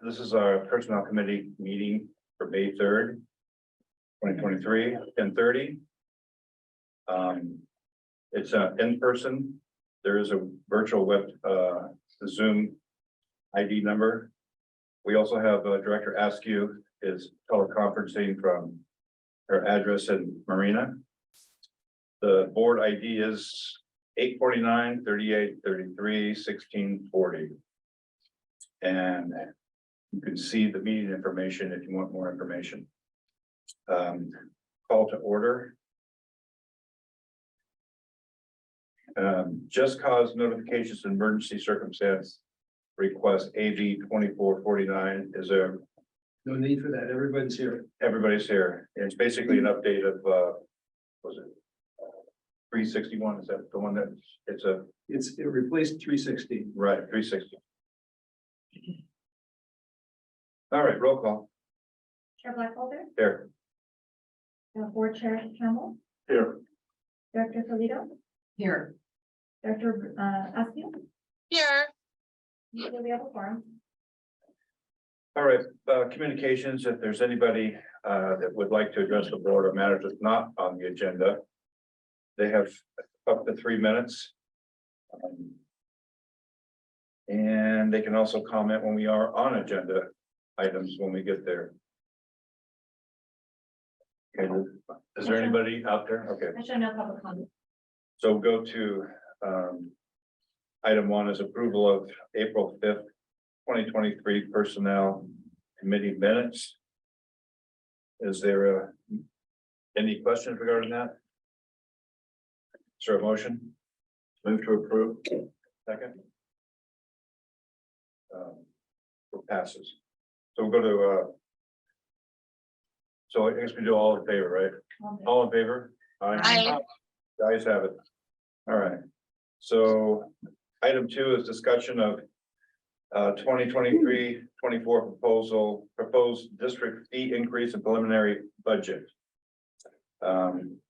this is our personnel committee meeting for May 3rd, 2023, 10:30. It's in person. There is a virtual web Zoom ID number. We also have Director Askew is teleconferencing from her address in Marina. The board ID is 849-3833-1640. And you can see the meeting information if you want more information. Call to order. Just cause notifications and emergency circumstance request AV 2449. Is there? No need for that. Everybody's here. Everybody's here. It's basically an update of was it 361? Is that the one that It replaced 360. right, 360. All right, roll call. Chair Blackwelder, Here. Board Chair Campbell, Here. Director Toledo, Here. Director Askew. Here. Usually we have a forum. All right, communications, if there's anybody that would like to address the board or matters that's not on the agenda, they have up to 3 minutes. And they can also comment when we are on agenda items when we get there. Okay, is there anybody out there? Okay. I show no public comment. So we'll go to item 1 is approval of April 5th, 2023 Personnel Committee minutes. Is there any questions regarding that? Is there a motion? Move to approve. Second. Passes. So we'll go to so I guess we do all in favor, right? All in favor? Aye. The ayes have it. All right. So item 2 is discussion of 2023-24 proposed district fee increase and preliminary budget. And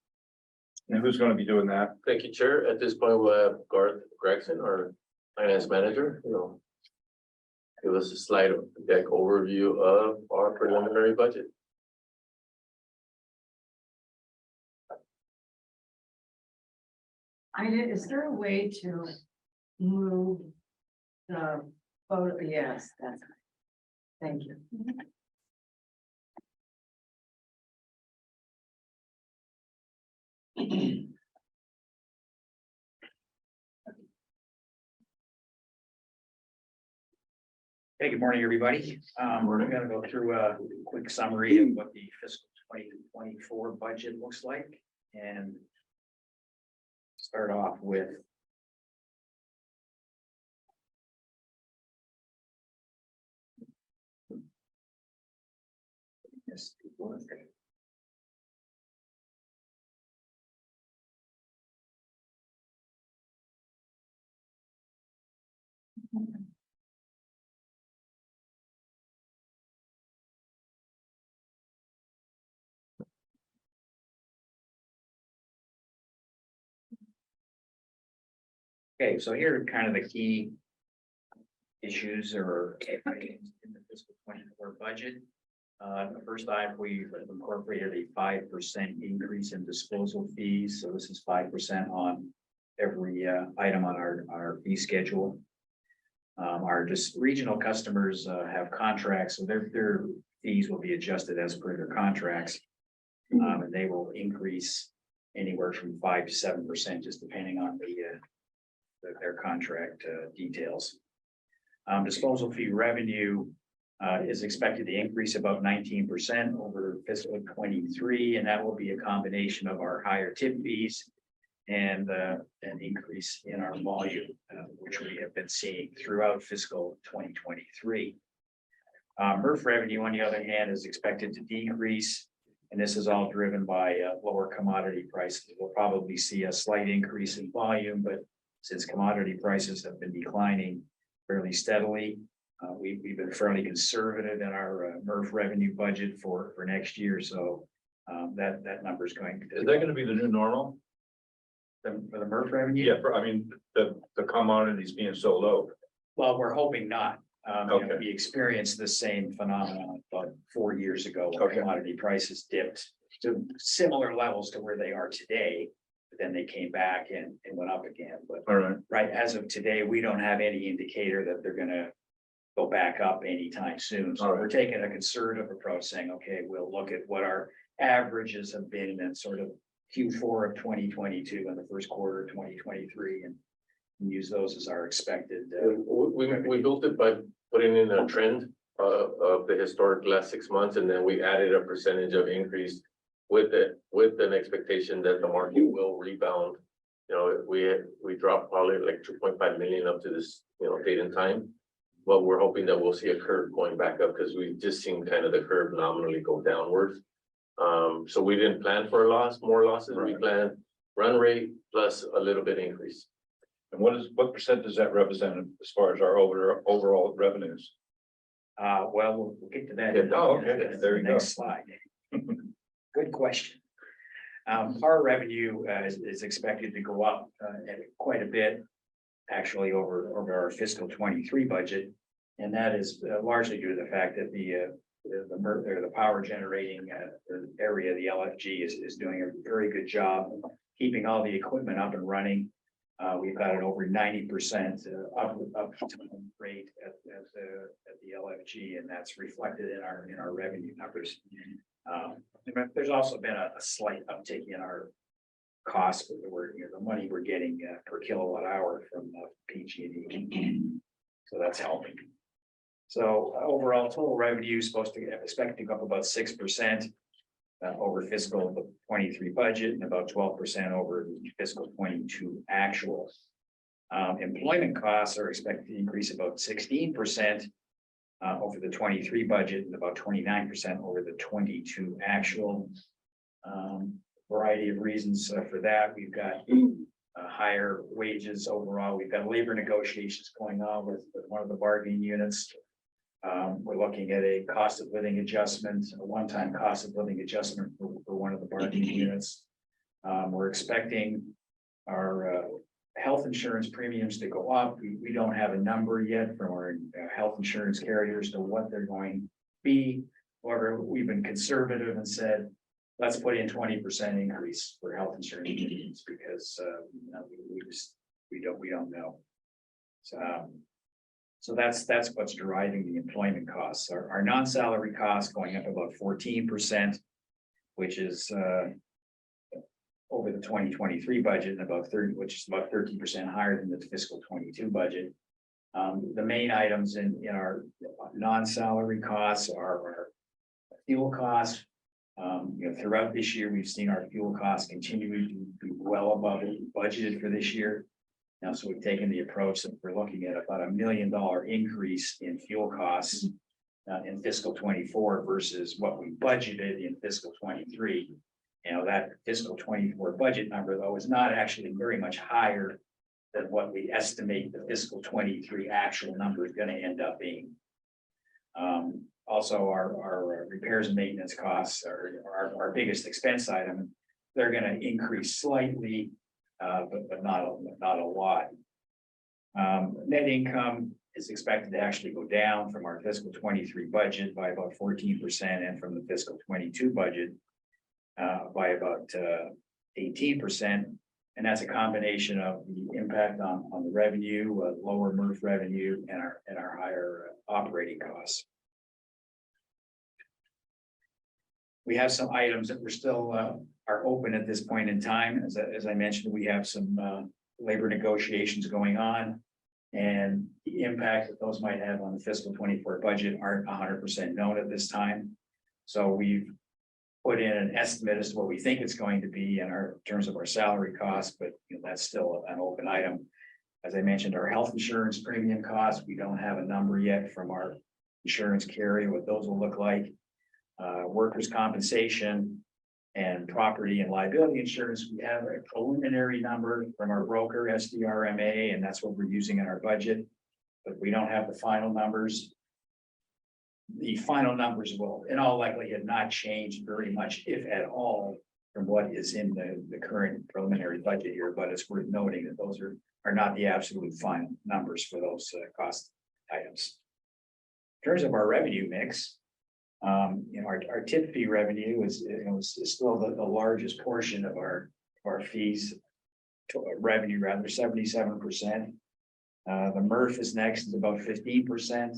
who's going to be doing that? Thank you, Chair. At this point, we'll have Garth Gregson, our finance manager, give us a slide deck overview of our preliminary budget. Is there a way to move the photo? Yes, that's right. Thank you. Hey, good morning, everybody. We're gonna go through a quick summary of what the fiscal 2024 budget looks like and start off with this. Okay, so here are kind of the key issues or items in the fiscal 24 budget. The first item, we incorporated a 5% increase in disposal fees. So this is 5% on every item on our fee schedule. Our just regional customers have contracts, so their fees will be adjusted as per their contracts. And they will increase anywhere from 5 to 7%, just depending on their contract details. Disposal fee revenue is expected to increase about 19% over fiscal 23, and that will be a combination of our higher tip fees and an increase in our volume, which we have been seeing throughout fiscal 2023. MRF revenue, on the other hand, is expected to decrease, and this is all driven by lower commodity prices. We'll probably see a slight increase in volume, but since commodity prices have been declining fairly steadily, we've been fairly conservative in our MRF revenue budget for next year. So that number is going to. Is that going to be the new normal? For the MRF revenue? Yeah, I mean, the commodities being so low. Well, we're hoping not. Okay. We experienced the same phenomenon about 4 years ago. When Okay. commodity prices dipped to similar levels to where they are today. But then they came back and went up again. But All right, right, as of today, we don't have any indicator that they're gonna go back up anytime soon. So All right. we're taking a conservative approach, saying, okay, we'll look at what our averages have been in sort of Q4 of 2022 and the first quarter of 2023 and use those as our expected. We built it by putting in a trend of the historic last 6 months, and then we added a percentage of increase with it, with an expectation that the market will rebound. You know, we dropped probably like 2.5 million up to this, date and time. But we're hoping that we'll see a curve going back up because we've just seen kind of the curve nominally go downwards. So we didn't plan for more losses. We Right. planned run rate plus a little bit increase. and what percent does that represent as far as our overall revenues? Well, we'll get to that. Oh, okay. There you go. Next slide. Good question. Our revenue is expected to go up at quite a bit, actually over our fiscal 23 budget. And that is largely due to the fact that the power generating area, the LFG is doing a very good job keeping all the equipment up and running. We've got an over 90% up rate at the LFG, and that's reflected in our revenue numbers. There's also been a slight uptick in our costs, but the money we're getting per kilowatt hour from PG&E. So that's helping. So overall total revenue is expected to go up about 6% over fiscal 23 budget and about 12% over fiscal 22 actual. Employment costs are expected to increase about 16% over the 23 budget and about 29% over the 22 actual. Variety of reasons for that. We've got higher wages overall. We've got labor negotiations going on with one of the bargaining units. We're looking at a cost of living adjustment, a one-time cost of living adjustment for one of the bargaining units. We're expecting our health insurance premiums to go up. We don't have a number yet from our health insurance carriers to what they're going to be. However, we've been conservative and said, let's put in 20% increase for health insurance premiums because we don't know. So that's what's driving the employment costs. Our non-salary costs going up about 14%, which is over the 2023 budget and about 30, which is about 13% higher than the fiscal 22 budget. The main items in our non-salary costs are our fuel costs. Throughout this year, we've seen our fuel costs continue to be well above what we budgeted for this year. Now, so we've taken the approach that we're looking at about $1 million increase in fuel costs in fiscal 24 versus what we budgeted in fiscal 23. That fiscal 24 budget number, though, is not actually very much higher than what we estimate the fiscal 23 actual number is going to end up being. Also, our repairs and maintenance costs are our biggest expense item. They're going to increase slightly, but not a lot. Net income is expected to actually go down from our fiscal 23 budget by about 14% and from the fiscal 22 budget by about 18%. And that's a combination of the impact on the revenue, lower MRF revenue, and our higher operating costs. We have some items that we're still are open at this point in time. As I mentioned, we have some labor negotiations going on, and the impact that those might have on the fiscal 24 budget aren't 100% known at this time. So we've put in an estimate as to what we think it's going to be in terms of our salary costs, but that's still an open item. As I mentioned, our health insurance premium costs, we don't have a number yet from our insurance carrier, what those will look like. Workers' compensation and property and liability insurance, we have a preliminary number from our broker, SDRMA, and that's what we're using in our budget, but we don't have the final numbers. The final numbers will, in all likelihood, not change very much, if at all, from what is in the current preliminary budget here, but it's worth noting that those are not the absolute final numbers for those cost items. terms of our revenue mix, our tip fee revenue is still the largest portion of our fees. Revenue rather, 77%. The MRF is next, is about 15%.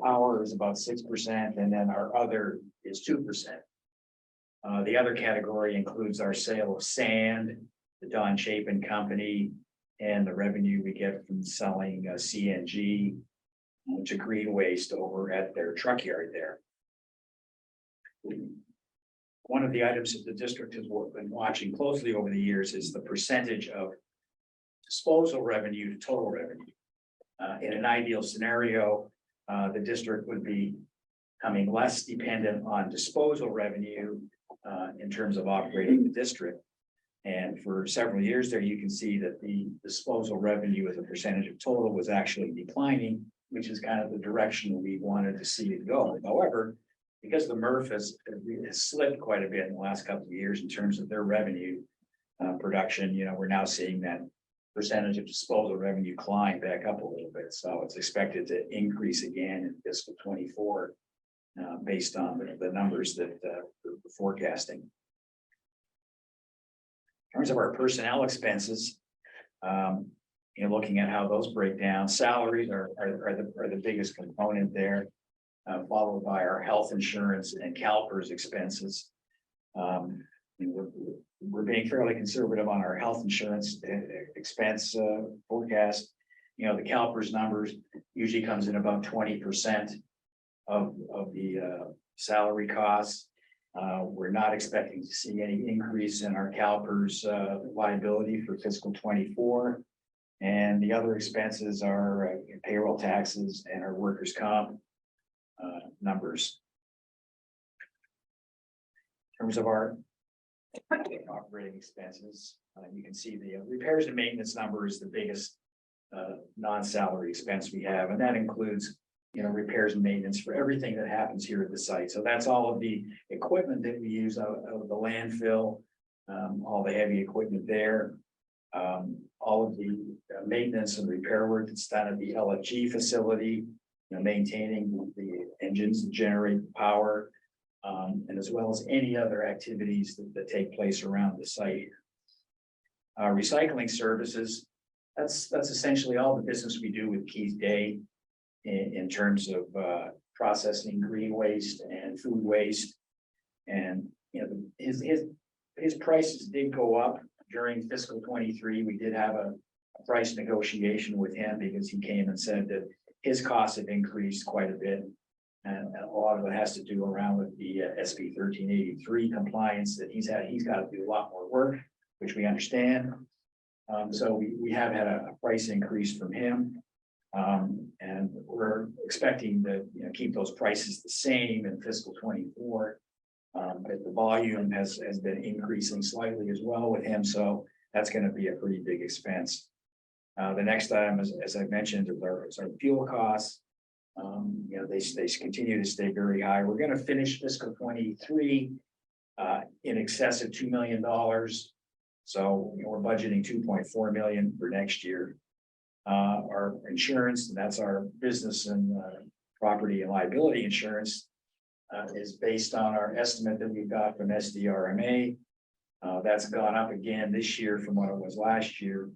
Power is about 6%, and then our other is 2%. The other category includes our sale of sand, the Don Chapin Company, and the revenue we get from selling CNG to green waste over at their truck yard there. One of the items that the district has been watching closely over the years is the percentage of disposal revenue to total revenue. In an ideal scenario, the district would be becoming less dependent on disposal revenue in terms of operating the district. And for several years there, you can see that the disposal revenue as a percentage of total was actually declining, which is kind of the direction we wanted to see it go. However, because the MRF has slipped quite a bit in the last couple of years in terms of their revenue production, we're now seeing that percentage of disposal revenue climb back up a little bit. So it's expected to increase again in fiscal 24 based on the numbers that we're forecasting. In terms of our personnel expenses, looking at how those break down, salaries are the biggest component there, followed by our health insurance and CalPERS expenses. We're being fairly conservative on our health insurance expense forecast. The CalPERS numbers usually comes in about 20% of the salary costs. We're not expecting to see any increase in our CalPERS liability for fiscal 24. And the other expenses are payroll taxes and our workers' comp numbers. In terms of our operating expenses, you can see the repairs and maintenance number is the biggest non-salary expense we have, and that includes repairs and maintenance for everything that happens here at the site. So that's all of the equipment that we use out of the landfill, all the heavy equipment there, all of the maintenance and repair work that's done at the LFG facility, maintaining the engines that generate power, and as well as any other activities that take place around the site. Recycling services, that's essentially all the business we do with Keith Day in terms of processing green waste and food waste. And his prices did go up during fiscal 23. We did have a price negotiation with him because he came and said that his costs have increased quite a bit. And a lot of it has to do around with the SB 1383 compliance that he's got to do a lot more work, which we understand. So we have had a price increase from him. And we're expecting to keep those prices the same in fiscal 24. But the volume has been increasing slightly as well with him. So that's going to be a pretty big expense. The next item, as I mentioned, is our fuel costs. They continue to stay very high. We're going to finish fiscal 23 in excess of $2 million. So we're budgeting 2.4 million for next year. Our insurance, and that's our business and property and liability insurance, is based on our estimate that we got from SDRMA. That's gone up again this year from what it was last year.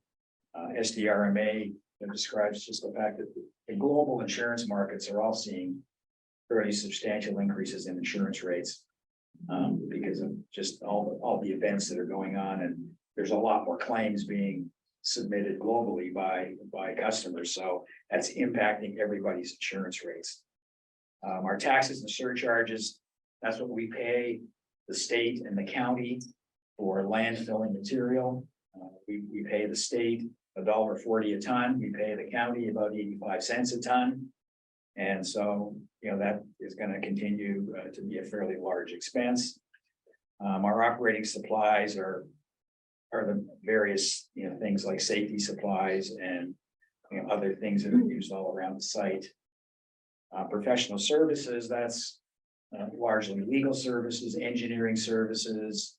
SDRMA describes just the fact that the global insurance markets are all seeing fairly substantial increases in insurance rates because of just all the events that are going on, and there's a lot more claims being submitted globally by customers. So that's impacting everybody's insurance rates. Our taxes and surcharges, that's what we pay the state and the county for landfilling material. We pay the state $1.40 a ton. We pay the county about 85 cents a ton. And so, that is going to continue to be a fairly large expense. Our operating supplies are the various, things like safety supplies and other things that are used all around the site. Professional services, that's largely legal services, engineering services,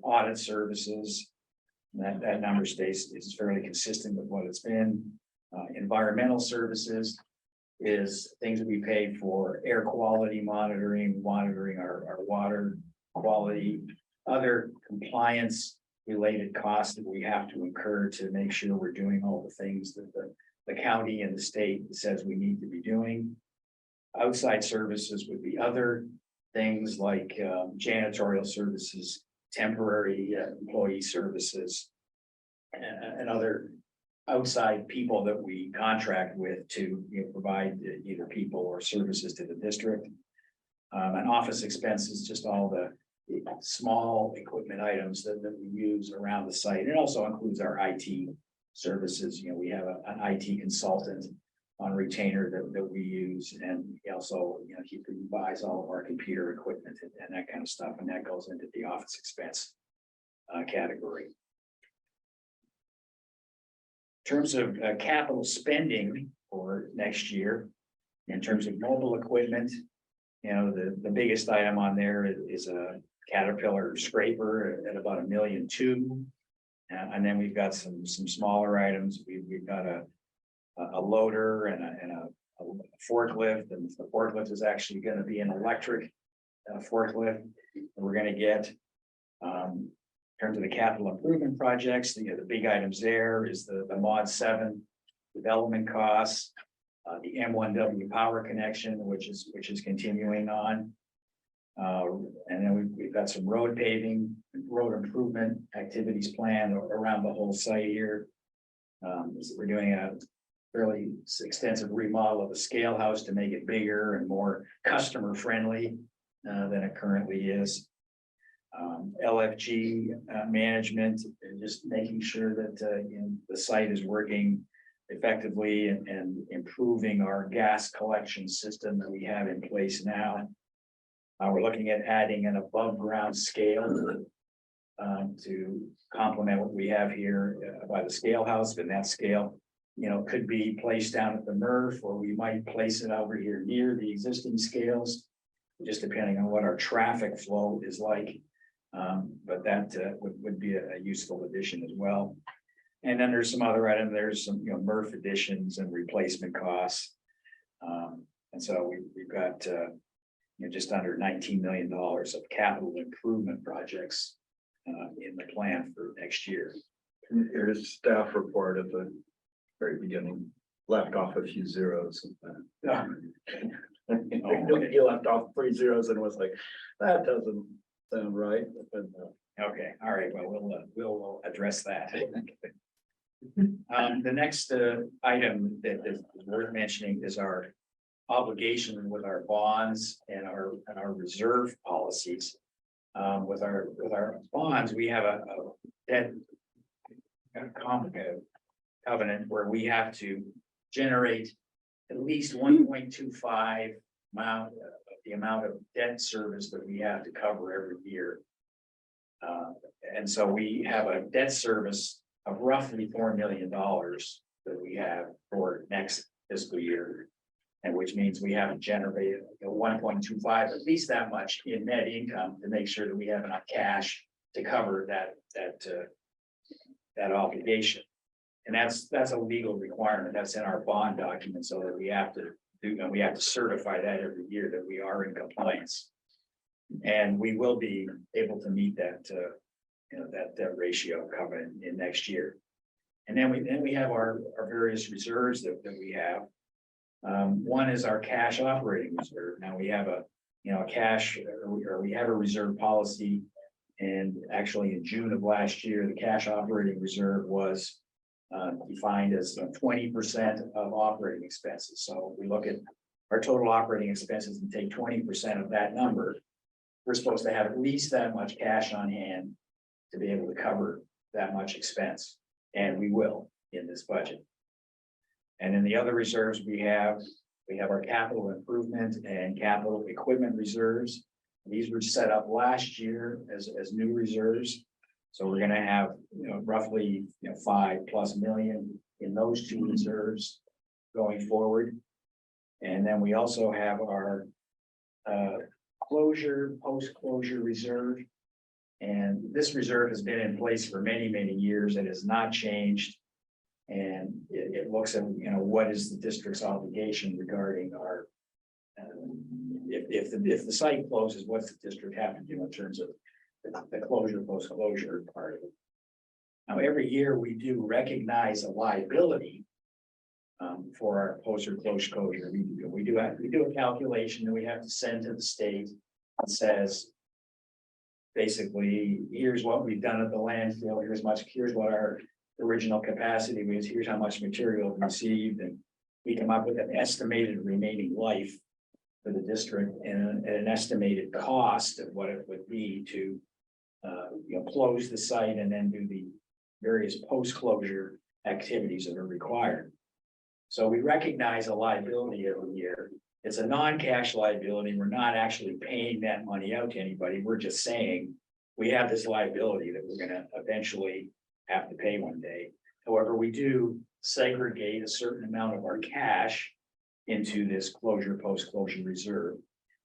audit services. That number is fairly consistent with what it's been. Environmental services, is things we pay for air quality monitoring, our water quality, other compliance related costs that we have to incur to make sure we're doing all the things that the county and the state says we need to be doing. Outside services would be other things like janitorial services, temporary employee services, and other outside people that we contract with to provide either people or services to the district. And office expenses, just all the small equipment items that we use around the site. It also includes our IT services. We have an IT consultant on retainer that we use, and he also, he buys all of our computer equipment and that kind of stuff, and that goes into the office expense category. In terms of capital spending for next year, in terms of mobile equipment, the biggest item on there is a Caterpillar scraper at about $1.2 million. And then we've got some smaller items. We've got a loader and a forklift, and the forklift is actually going to be an electric forklift. We're going to get in terms of the capital improvement projects, the big items there is the Mod 7 development costs, the M1W power connection, which is continuing on. And then we've got some road paving, road improvement activities planned around the whole site here. So we're doing a fairly extensive remodel of the scale house to make it bigger and more customer friendly than it currently is. LFG management, and just making sure that the site is working effectively and improving our gas collection system that we have in place now. We're looking at adding an above ground scale to complement what we have here by the scale house, and that scale, could be placed down at the MRF, or we might place it over here near the existing scales, just depending on what our traffic flow is like. But that would be a useful addition as well. And then there's some other items, there's some, MRF additions and replacement costs. And so we've got, just under $19 million of capital improvement projects in the plan for next year. Here's staff report at the very beginning, left off a few zeros. You left off 3 zeros and was like, that doesn't sound right. Okay, all right, well, we'll address that. The next item that is worth mentioning is our obligation with our bonds and our reserve policies. With our bonds, we have a debt covenant where we have to generate at least 1.25 the amount of debt service that we have to cover every year. And so we have a debt service of roughly $4 million that we have for next fiscal year. And which means we haven't generated 1.25, at least that much in net income to make sure that we have enough cash to cover that obligation. And that's a legal requirement. That's in our bond document, so that we have to do, and we have to certify that every year that we are in compliance. And we will be able to meet that that ratio covenant in next year. And then we have our various reserves that we have. One is our cash operating reserve. Now we have a we have a reserve policy, and actually in June of last year, the cash operating reserve was defined as 20% of operating expenses. So we look at our total operating expenses and take 20% of that number. We're supposed to have at least that much cash on hand to be able to cover that much expense, and we will in this budget. And in the other reserves we have our capital improvement and capital equipment reserves. These were set up last year as new reserves. So we're going to have roughly $5+ million in those two reserves going forward. And then we also have our post-closure reserve. And this reserve has been in place for many years and has not changed. And it looks at, what is the district's obligation regarding our. If the site closes, what's the district have to do in terms of the closure, post-closure part of it? Now, every year we do recognize a liability. For our post or closure, we do a calculation that we have to send to the state. That says. Basically, here's what we've done at the landfill, here's what our original capacity was, here's how much material received, and we come up with an estimated remaining life. For the district and an estimated cost of what it would be to. Close the site and then do the various post-closure activities that are required. So we recognize a liability every year. It's a non-cash liability. We're not actually paying that money out to anybody. We're just saying we have this liability that we're gonna eventually have to pay one day. However, we do segregate a certain amount of our cash into this closure, post-closure reserve.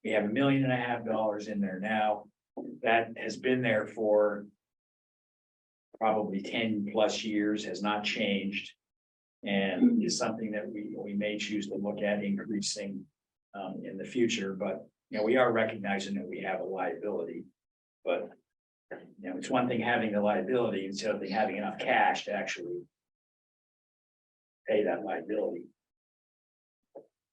We have $1.5 million in there now. That has been there for probably 10 plus years, has not changed. And is something that we may choose to look at increasing in the future, but we are recognizing that we have a liability. But it's one thing having the liability instead of having enough cash to actually pay that liability.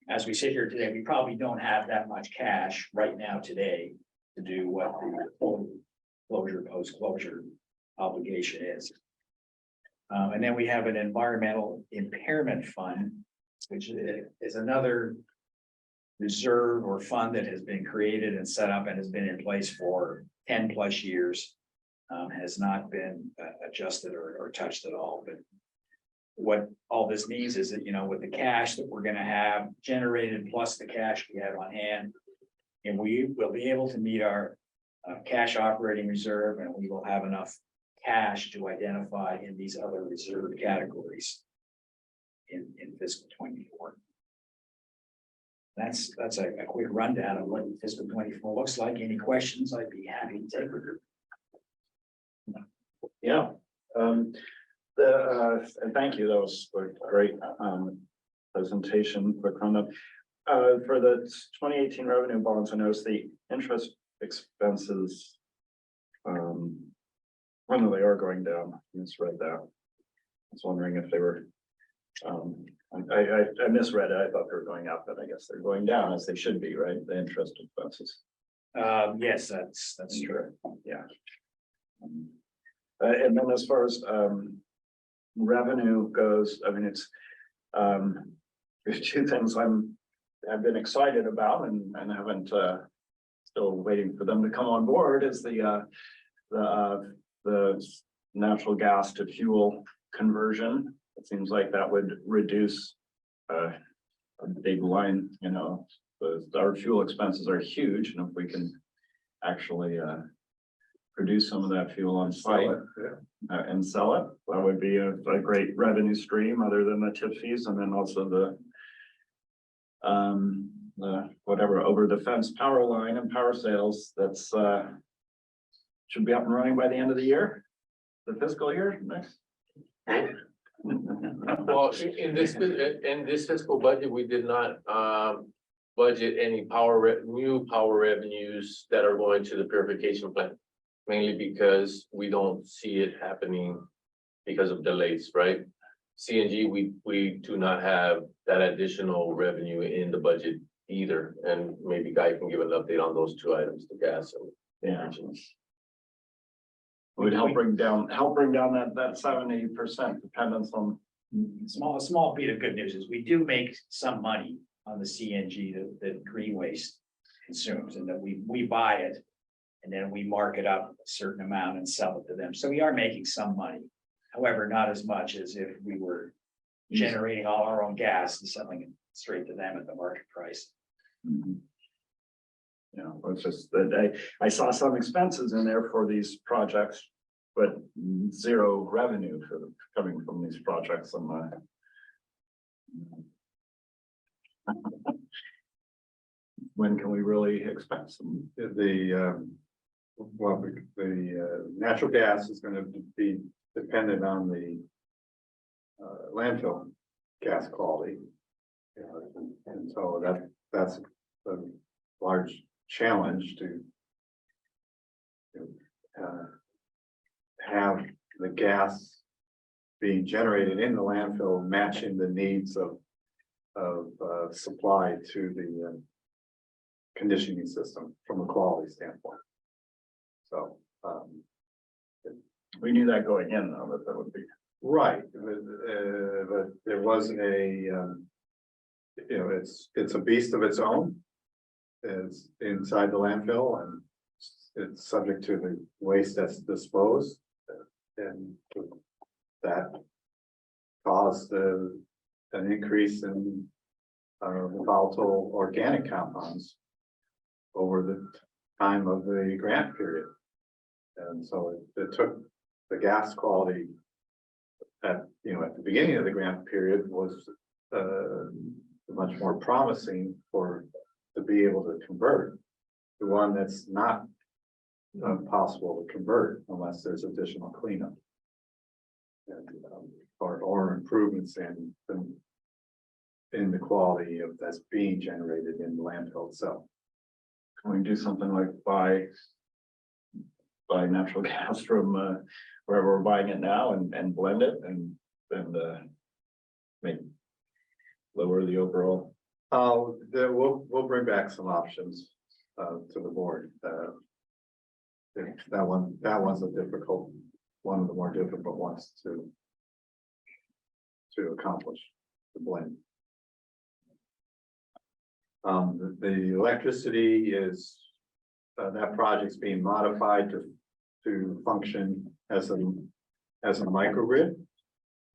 As we sit here today, we probably don't have that much cash right now today to do what the closure, post-closure obligation is. And then we have an environmental impairment fund, which is another reserve or fund that has been created and set up and has been in place for 10 plus years. Has not been adjusted or touched at all. But what all this means is that, with the cash that we're going to have generated plus the cash we have on hand, and we will be able to meet our cash operating reserve, and we will have enough cash to identify in these other reserve categories in fiscal 24. That's a quick rundown of what fiscal 24 looks like. Any questions? I'd be happy to take it. Yeah. And thank you. That was a great presentation, quick rundown. For the 2018 revenue bonds, I noticed the interest expenses. I know they are going down. I misread that. I was wondering if they were. I misread it. I thought they were going up, but I guess they're going down as they should be, right? The interest expenses. Yes, that's true. Yeah. And then as far as revenue goes, I mean, it's there's two things I've been excited about and haven't still waiting for them to come on board is the natural gas to fuel conversion. It seems like that would reduce a big line, our fuel expenses are huge, and if we can actually produce some of that fuel on site and sell it, that would be a great revenue stream other than the tip fees, and then also the whatever over the fence power line and power sales that's should be up and running by the end of the year, the fiscal year next. Well, in this fiscal budget, we did not budget any new power revenues that are going to the purification plant. Mainly because we don't see it happening because of delays, right? CNG, we do not have that additional revenue in the budget either. And maybe Guy can give an update on those two items, the gas and engines. Would help bring down that 70% dependence on. Small bit of good news is we do make some money on the CNG that green waste consumes, and that we buy it and then we mark it up a certain amount and sell it to them. So we are making some money. However, not as much as if we were generating all our own gas and selling it straight to them at the market price. Mm-hmm. It's just that I saw some expenses in there for these projects, but zero revenue coming from these projects. When can we really expect some? The natural gas is going to be dependent on the landfill gas quality. You know, and so that's a large challenge to have the gas being generated in the landfill matching the needs of supply to the conditioning system from a quality standpoint. So, We knew that going in, though, that would be. right, but there was you know, it's a beast of its own. It's inside the landfill and it's subject to the waste that's disposed. And that caused an increase in volatile organic compounds over the time of the grant period. And so it took the gas quality at the beginning of the grant period was much more promising to be able to convert to one that's not possible to convert unless there's additional cleanup. And, or improvements in the quality of that's being generated in the landfill itself. Can we do something like buy natural gas from wherever we're buying it now and blend it and make lower the overall? We'll bring back some options to the board. That one's a difficult, one of the more difficult ones to accomplish the blend. The electricity is that project's being modified to function as a microgrid,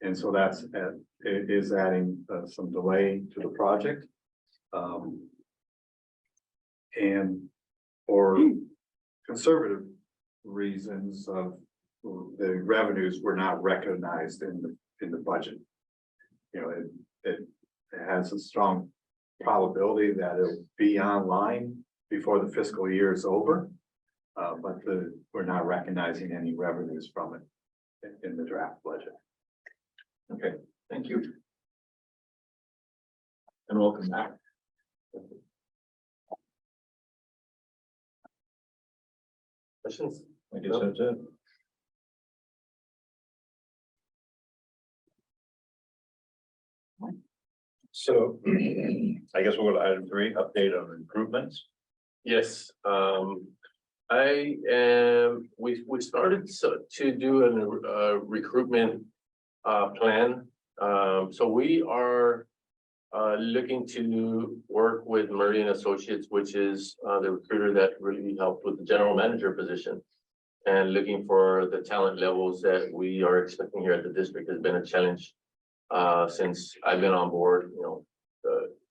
and so it is adding some delay to the project. And for conservative reasons of the revenues were not recognized in the budget. You know, it has a strong probability that it'll be online before the fiscal year is over. But we're not recognizing any revenues from it in the draft budget. Okay, thank you. And welcome back. Questions? I guess that's it. So I guess we'll go to item 3, update on improvements. Yes, we started to do a recruitment plan. So we are looking to work with Murray and Associates, which is the recruiter that really helped with the general manager position. And looking for the talent levels that we are expecting here at the district has been a challenge since I've been on board. You know,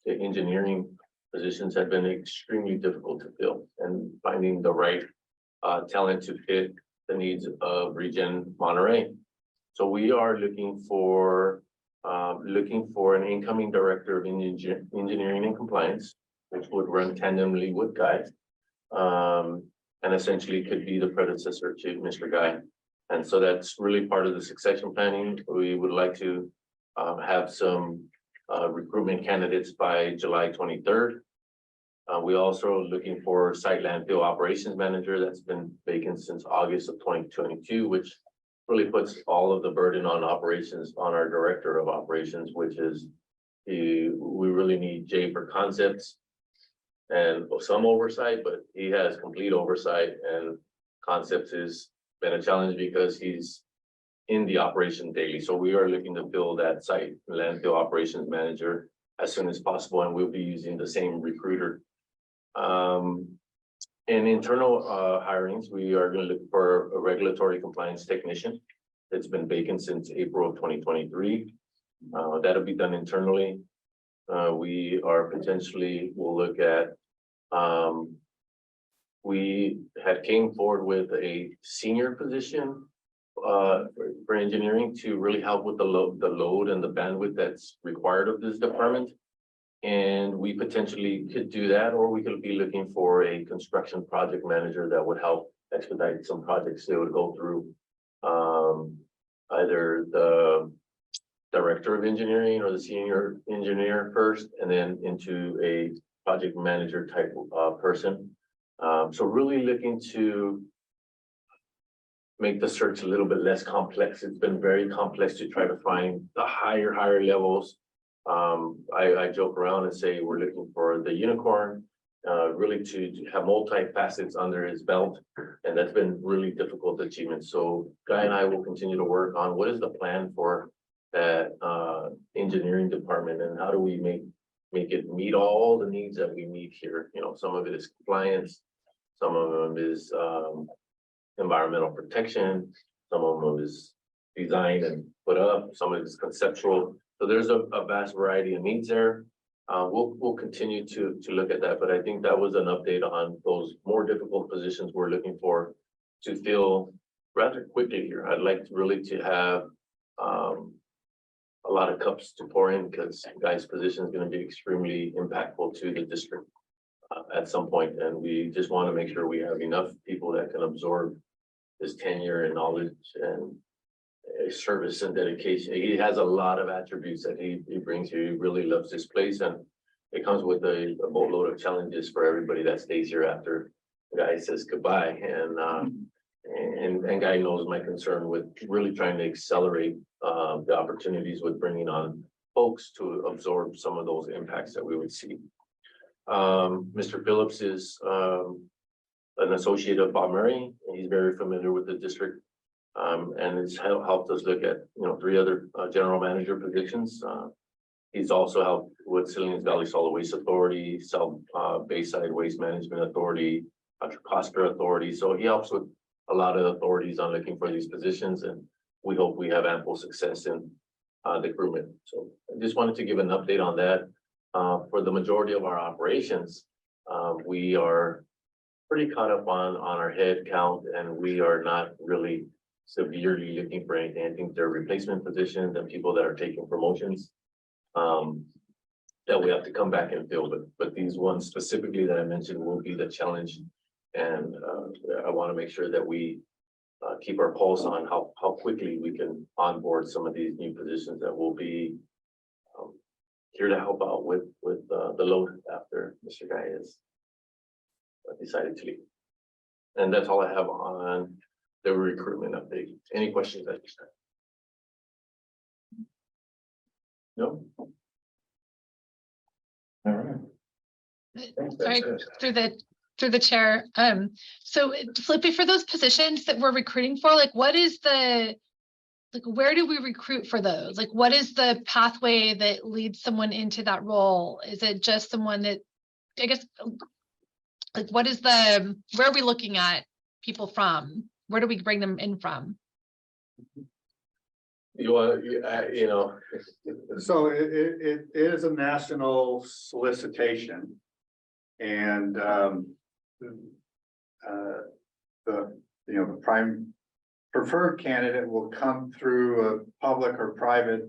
the engineering positions have been extremely difficult to fill, and finding the right talent to fit the needs of ReGen Monterey. So we are looking for an incoming director of engineering and compliance, which would run tandemly with Guy, and essentially could be the predecessor to Mr. Guy. And so that's really part of the succession planning. We would like to have some recruitment candidates by July 23rd. We also looking for site landfill operations manager that's been vacant since August of 2022, which really puts all of the burden on operations on our director of operations, which is we really need Jay for concepts and some oversight, but he has complete oversight, and concepts has been a challenge because he's in the operation daily. So we are looking to fill that site landfill operations manager as soon as possible, and we'll be using the same recruiter. In internal hirings, we are going to look for a regulatory compliance technician that's been vacant since April of 2023. That'll be done internally. We are potentially, we'll look at, we had came forward with a senior position for engineering to really help with the load and the bandwidth that's required of this department. And we potentially could do that, or we could be looking for a construction project manager that would help expedite some projects that would go through either the director of engineering or the senior engineer first, and then into a project manager type person. So really looking to make the search a little bit less complex. It's been very complex to try to find the higher levels. I joke around and say we're looking for the unicorn, really to have multi-facets under his belt. And that's been really difficult achievement. So Guy and I will continue to work on what is the plan for that engineering department, and how do we make it meet all the needs that we need here. You know, some of it is compliance, some of them is environmental protection, some of them is design and put up, some of it is conceptual. So there's a vast variety of needs there. We'll continue to look at that, but I think that was an update on those more difficult positions we're looking for to fill rather quickly here. I'd like really to have a lot of cups to pour in, because Guy's position is going to be extremely impactful to the district at some point, and we just want to make sure we have enough people that can absorb his tenure and knowledge and service and dedication. He has a lot of attributes that he brings here. He really loves this place, and it comes with a boatload of challenges for everybody that stays here after Guy says goodbye. And Guy knows my concern with really trying to accelerate the opportunities with bringing on folks to absorb some of those impacts that we would see. Mr. Phillips is an associate of Bob Murray, and he's very familiar with the district. And it's helped us look at, 3 other general manager positions. He's also helped with Salinas Valley Solid Waste Authority, South Bayside Waste Management Authority, Costa Authority. So he helps with a lot of authorities on looking for these positions, and we hope we have ample success in the recruitment. So I just wanted to give an update on that. For the majority of our operations, we are pretty caught up on our head count, and we are not really severely looking for anything. I think there are replacement positions and people that are taking promotions that we have to come back and fill. But these ones specifically that I mentioned will be the challenge. And I want to make sure that we keep our pulse on how quickly we can onboard some of these new positions that will be here to help out with the load after Mr. Guy has decided to leave. And that's all I have on the recruitment update. Any questions at this time? No? All right. Sorry, through the chair. So Felipe, for those positions that we're recruiting for, like where do we recruit for those? Like, what is the pathway that leads someone into that role? Is it just someone that, I guess, like, where are we looking at people from? Where do we bring them in from? You want, So it is a national solicitation. And the prime preferred candidate will come through a public or private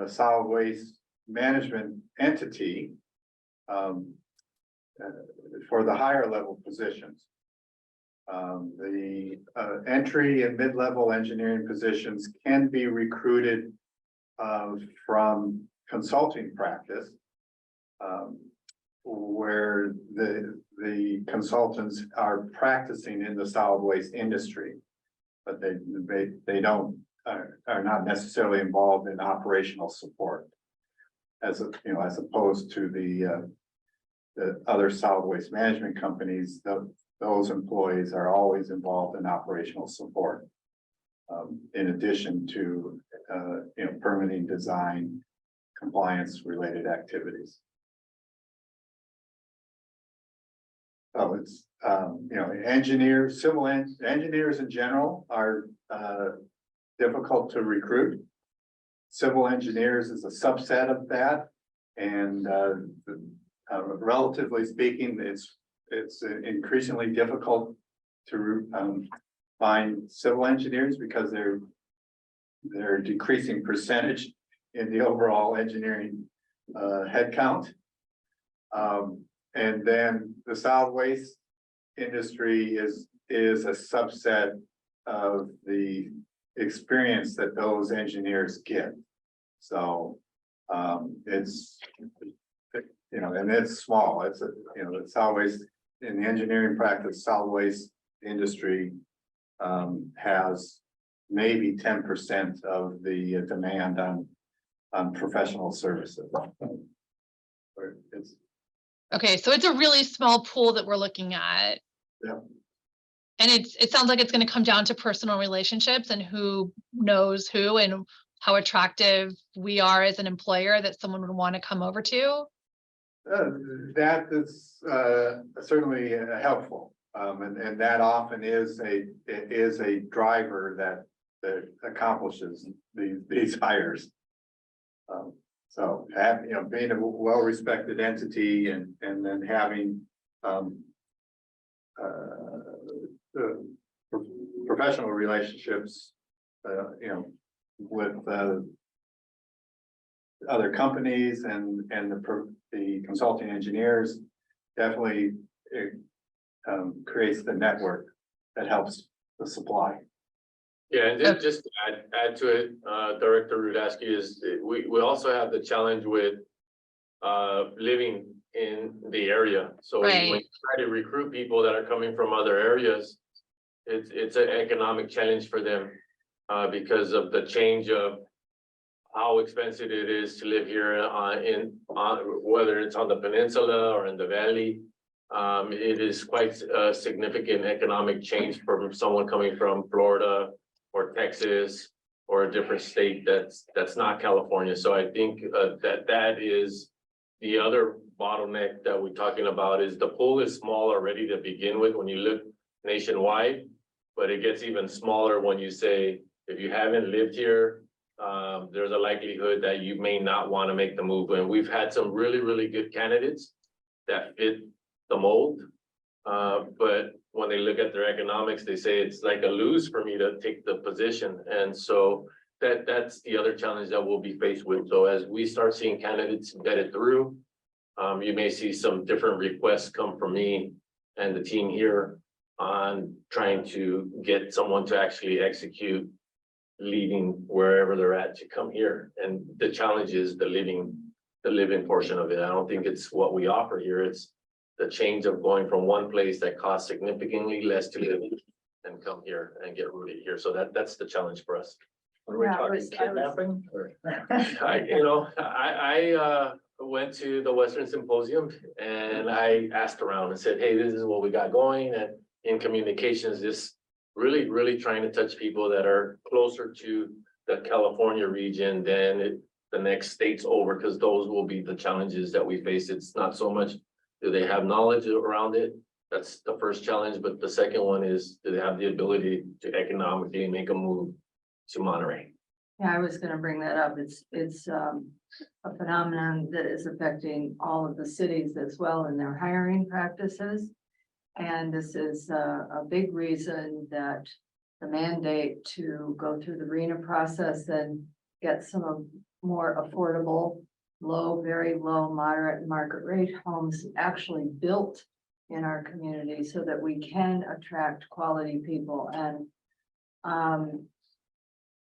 solid waste management entity for the higher level positions. The entry and mid-level engineering positions can be recruited from consulting practice, where the consultants are practicing in the solid waste industry, but they don't are not necessarily involved in operational support, as opposed to the other solid waste management companies. Those employees are always involved in operational support, in addition to permitting, design, compliance related activities. So it's engineers, civil engineers in general are difficult to recruit. Civil engineers is a subset of that, and relatively speaking, it's increasingly difficult to find civil engineers because they're a decreasing percentage in the overall engineering headcount. And then the solid waste industry is a subset of the experience that those engineers get. So, it's, you know, and it's small, it's, you know, the solid waste, in the engineering practice, solid waste industry has maybe 10% of the demand on professional services. It's, Okay, so it's a really small pool that we're looking at. Yeah. And it sounds like it's gonna come down to personal relationships and who knows who and how attractive we are as an employer that someone would want to come over to. that is certainly helpful. And that often is a driver that accomplishes these hires. So you know, being a well-respected entity and then having professional relationships, you know, with other companies and the consulting engineers, definitely creates the network that helps the supply. Yeah, and just to add to it, Director Rudaski, is we also have the challenge with living in the area. So when Right. you try to recruit people that are coming from other areas, it's an economic challenge for them because of the change of how expensive it is to live here whether it's on the peninsula or in the valley. It is quite a significant economic change from someone coming from Florida or Texas or a different state that's not California. So I think that is the other bottleneck that we're talking about. Is the pool is small already to begin with when you look nationwide, but it gets even smaller when you say, if you haven't lived here, there's a likelihood that you may not want to make the move. And we've had some really, really good candidates that fit the mold. But when they look at their economics, they say it's like a lose for me to take the position. And so that's the other challenge that we'll be faced with. So as we start seeing candidates vetted through, you may see some different requests come from me and the team here on trying to get someone to actually execute leaving wherever they're at to come here. And the challenge is the living portion of it. I don't think it's what we offer here. It's the change of going from one place that costs significantly less to live and come here and get rooted here. So that's the challenge for us. Are we Yeah, talking kidnapping or? I went to the Western Symposium and I asked around and said, hey, this is what we got going. And in communications, just really trying to touch people that are closer to the California region than the next states over, because those will be the challenges that we face. It's not so much, do they have knowledge around it? That's the first challenge. But the second one is, do they have the ability to economically make a move to Monterey? Yeah, I was gonna bring that up. It's a phenomenon that is affecting all of the cities as well in their hiring practices. And this is a big reason that the mandate to go through the RENA process and get some more affordable, low, very low, moderate and market rate homes actually built in our community so that we can attract quality people. And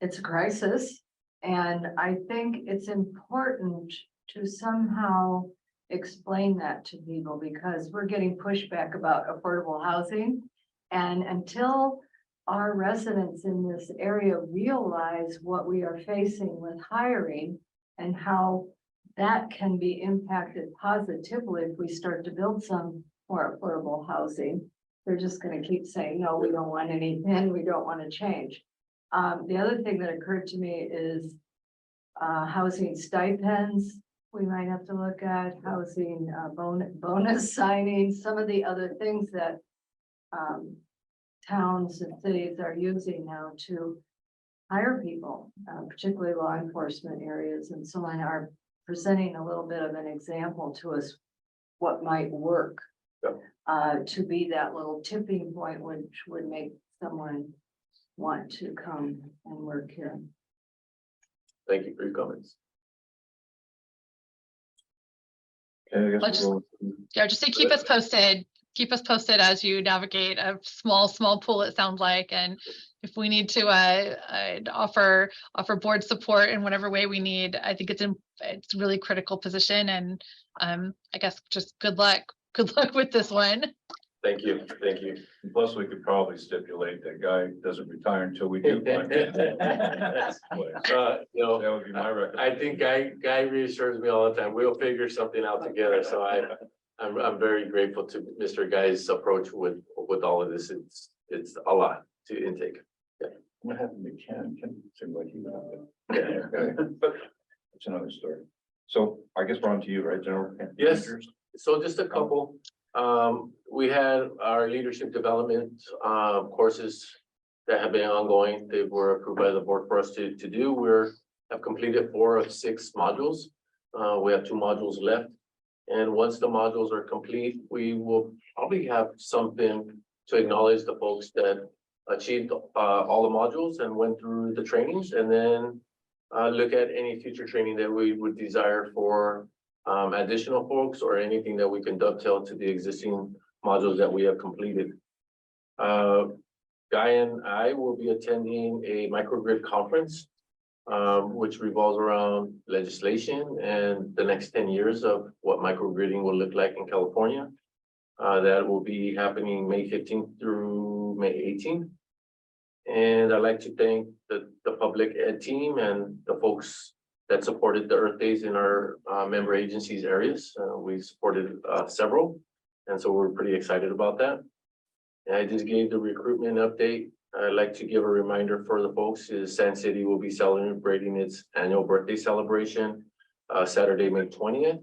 it's a crisis. And I think it's important to somehow explain that to people, because we're getting pushback about affordable housing. And until our residents in this area realize what we are facing with hiring and how that can be impacted positively if we start to build some more affordable housing, they're just going to keep saying, no, we don't want anything, we don't want to change. The other thing that occurred to me is housing stipends. We might have to look at housing bonus signing, some of the other things that towns and cities are using now to hire people, particularly law enforcement areas and so on, are presenting a little bit of an example to us what might work to be that little tipping point which would make someone want to come and work here. Thank you for your comments. Okay, I guess Let's we'll. Yeah, just to keep us posted. keep us posted as you navigate a small pool, it sounds like, and if we need to offer board support in whatever way we need, I think it's a really critical position, and I guess just good luck with this one. Thank you, thank you. Plus, we could probably stipulate that guy doesn't retire until we do. find him. That You know, would be my recommendation. I think Guy reassures me all the time, we'll figure something out together, so I'm very grateful to Mr. Guy's approach with all of this, it's a lot to intake. What happened to Ken? Ken seemed like he was. But it's another story. So I guess we're on to you, right, General? Yes. Managers? So just a couple, we had our leadership development, courses that have been ongoing. They were approved by the board for us to do. Have completed 4 of 6 modules. We have 2 modules left. And once the modules are complete, we will probably have something to acknowledge the folks that achieved all the modules and went through the trainings, and then look at any future training that we would desire for additional folks, or anything that we can dovetail to the existing modules that we have completed. Guy and I will be attending a microgrid conference, which revolves around legislation and the next 10 years of what microgridding will look like in California. That will be happening May 15th through May 18th. And I'd like to thank the public ed team and the folks that supported the Earth Days in our member agencies areas. We supported several, and so we're pretty excited about that. And I just gave the recruitment update. I'd like to give a reminder for the folks is Sand City will be celebrating its annual birthday celebration Saturday, May 20th.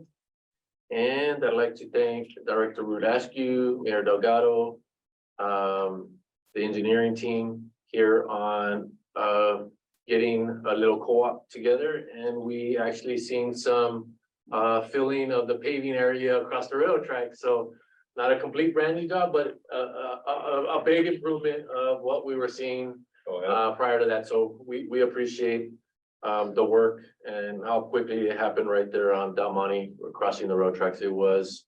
And I'd like to thank Director Ruth Askew, Mayor Delgado, the engineering team here on getting a little co-op together, and we actually seen some filling of the paving area across the railroad track. So not a complete brand new job, but a big improvement of what we were seeing prior to that. So we appreciate the work and how quickly it happened right there on Del Monte, crossing the road tracks. It was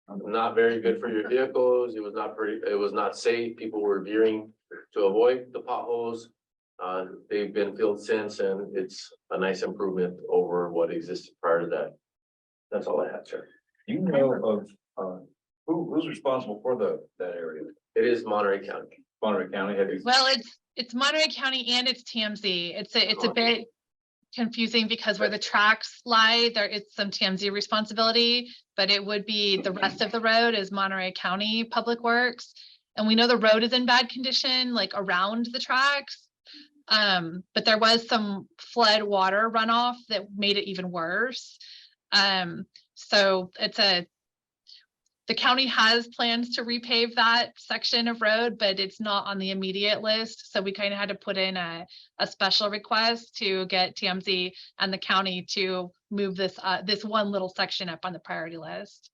not very good for your vehicles. It was not safe. People were veering to avoid the potholes. They've been filled since, and it's a nice improvement over what existed prior to that. That's all I have, sir. Do you know of who's responsible for that area? It is Monterey County. Monterey County, have you? Well, it's Monterey County and it's TMZ. It's a bit confusing because where the tracks lie, there is some TMZ responsibility, but it would be the rest of the road is Monterey County Public Works. And we know the road is in bad condition, like around the tracks. But there was some flood water runoff that made it even worse. So the county has plans to repave that section of road, but it's not on the immediate list. So we kind of had to put in a special request to get TMZ and the county to move this one little section up on the priority list.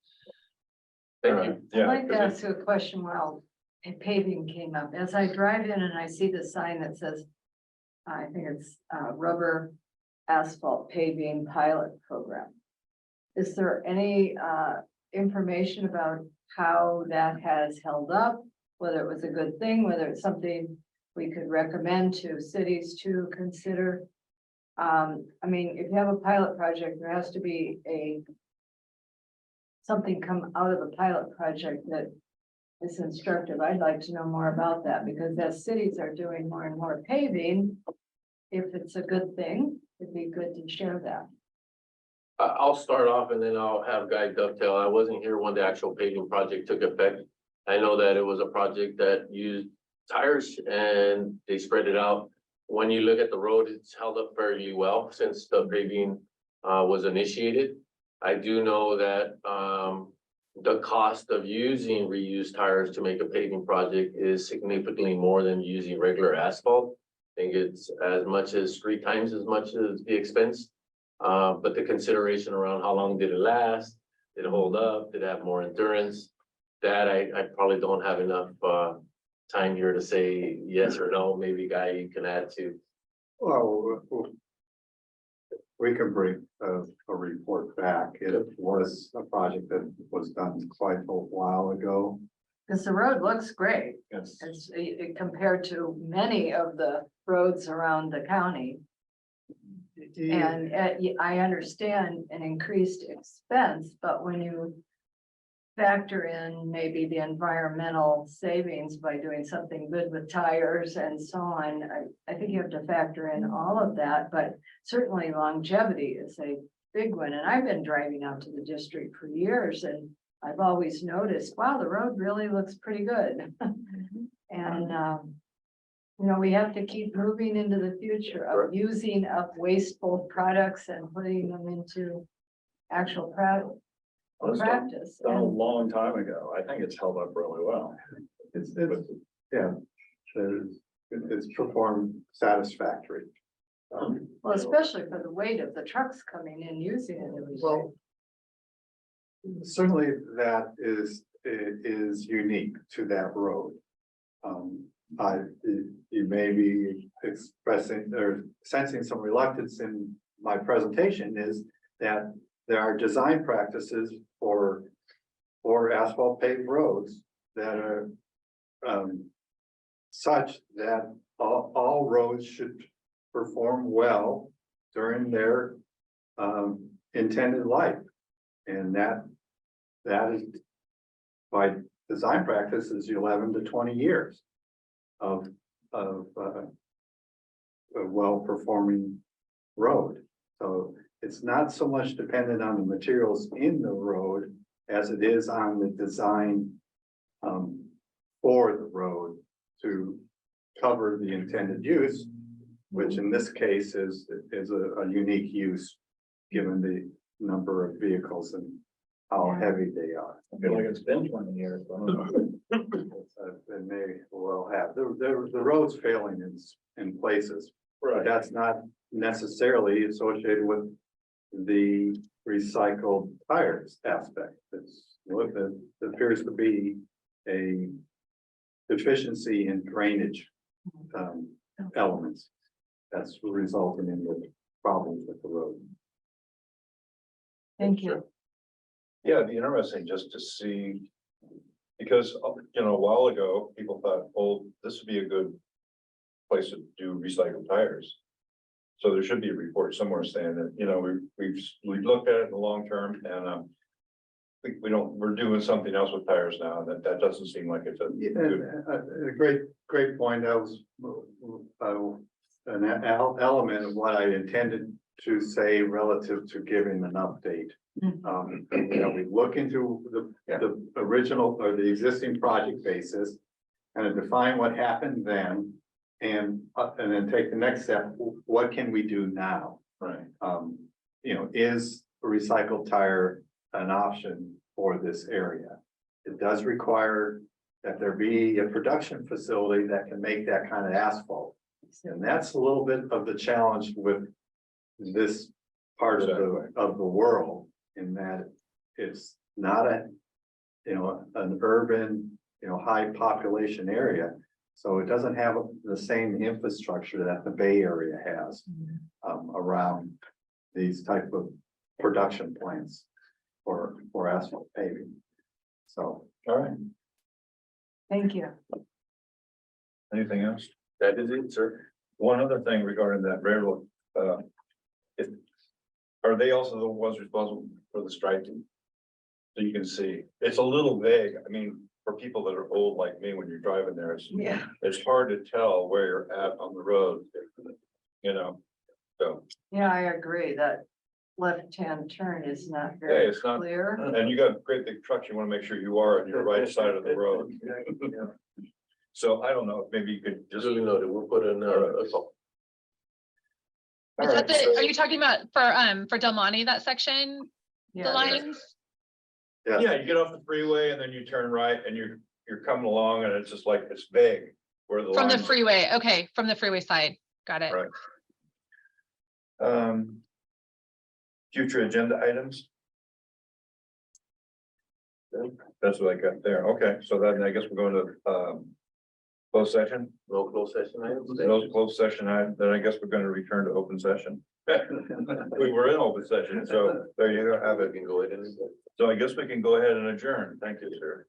Thank you. Yeah. I'd like to ask you a question while paving came up. As I drive in and I see the sign that says, I think it's rubber asphalt paving pilot program. Is there any information about how that has held up, whether it was a good thing, whether it's something we could recommend to cities to consider? I mean, if you have a pilot project, there has to be something come out of the pilot project that is instructive. I'd like to know more about that, because as cities are doing more and more paving, if it's a good thing, it'd be good to share that. I'll start off and then I'll have Guy dovetail. I wasn't here when the actual paving project took effect. I know that it was a project that used tires and they spread it out. When you look at the road, it's held up fairly well since the paving was initiated. I do know that the cost of using reused tires to make a paving project is significantly more than using regular asphalt. I think it's as much as 3 times as much as the expense. But the consideration around how long did it last? Did it hold up? Did it have more endurance? That I probably don't have enough time here to say yes or no. Maybe Guy, you can add to. Well, we can bring a report back. It was a project that was done quite a while ago. Because the road looks great. Yes. It's compared to many of the roads around the county. And I understand an increased expense, but when you factor in maybe the environmental savings by doing something good with tires and so on, I think you have to factor in all of that, but certainly longevity is a big one. And I've been driving out to the district for years and I've always noticed, wow, the road really looks pretty good. And, we have to keep moving into the future of using up wasteful products and putting them into actual practice. Done a long time ago. I think it's held up really well. It's performed satisfactory. Well, especially for the weight of the trucks coming in using it every day. Well, certainly that is unique to that road. You may be expressing or sensing some reluctance in my presentation is that there are design practices for asphalt paved roads that are such that all roads should perform well during their intended life. And that is by design practice is 11 to 20 years of a well-performing road. So it's not so much dependent on the materials in the road as it is on the design for the road to cover the intended use, which in this case is a unique use given the number of vehicles and how heavy they are. I feel like it's been 20 years. But I don't know. It may well have, the road's failing in places, but that's not necessarily associated with the recycled tires aspect. There appears to be a deficiency in drainage elements that's resulting in the problems with the road. Thank you. Yeah, it'd be interesting just to see, because, a while ago, people thought, oh, this would be a good place to do recycled tires. So there should be a report somewhere saying that, we've looked at it in the long term and, we're doing something else with tires now, and that doesn't seem like it's a good. A great point. That was an element of what I intended to say relative to giving an update. We look into the original or the existing project basis and define what happened then and then take the next step. What can we do now? Right. Is a recycled tire an option for this area? It does require that there be a production facility that can make that kind of asphalt. And that's a little bit of the challenge with this part of the world, in that it's not an urban, high population area. So it doesn't have the same infrastructure that the Bay Area has around these type of production plants for asphalt paving. So, All right, Thank you. anything else? That is it, sir. One other thing regarding that railroad, are they also the ones responsible for the striping? So you can see, it's a little vague. I mean, for people that are old like me, when you're driving there, it's hard to tell where you're at on the road. So, Yeah, I agree that left-hand turn is not yeah, very it's not, clear. and you got great big trucks, you wanna make sure you are on your right side of the road. So I don't know, maybe you could just. Duly noted, we'll put in, Is that are you talking about for Del Monte, that section, the Yeah, lines? Yeah, you get off the freeway and then you turn right and you're coming along and it's just like, it's vague where the From the line- freeway, okay, from the freeway side, got it. Right. Future agenda items. That's what I got there. Okay, so then I guess we're going to closed session. no closed session items. No closed session. Then I guess we're going to return to open session. We were in open session, so there you have We it. can go ahead and. So I guess we can go ahead and adjourn. Thank you, sir.